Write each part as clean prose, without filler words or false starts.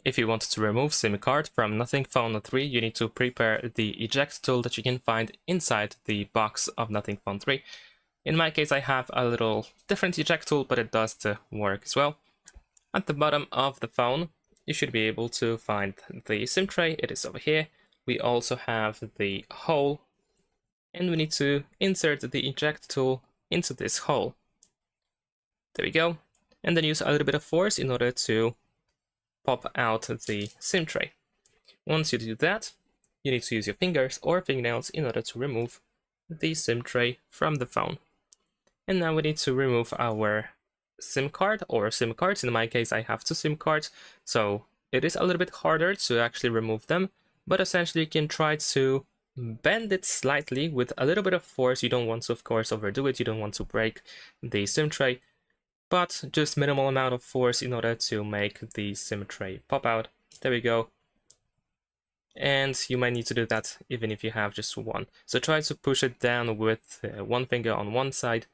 if you want to remove SIM card from Nothing Phone 3, you need to prepare the eject tool that you can find inside the box of Nothing Phone 3. In my case, I have a little different eject tool, but it does the work as well. At the bottom of the phone, you should be able to find the SIM tray. It is over here. We also have the hole, and we need to insert the eject tool into this hole. There we go. And then use a little bit of force in order to pop out the SIM tray. Once you do that, you need to use your fingers or fingernails in order to remove the SIM tray from the phone. And now we need to remove our SIM card or SIM cards. In my case, I have 2 SIM cards, so it is a little bit harder to actually remove them, but essentially you can try to bend it slightly with a little bit of force. You don't want to, of course, overdo it. You don't want to break the SIM tray, but just minimal amount of force in order to make the SIM tray pop out. There we go. And you might need to do that even if you have just one. So try to push it down with one finger on one side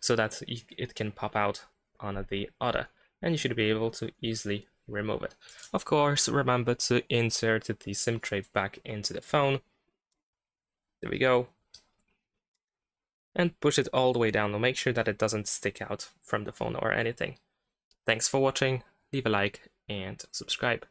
so that it can pop out on the other, and you should be able to easily remove it. Of course, remember to insert the SIM tray back into the phone. There we go. And push it all the way down to make sure that it doesn't stick out from the phone or anything. Thanks for watching, leave a like and subscribe.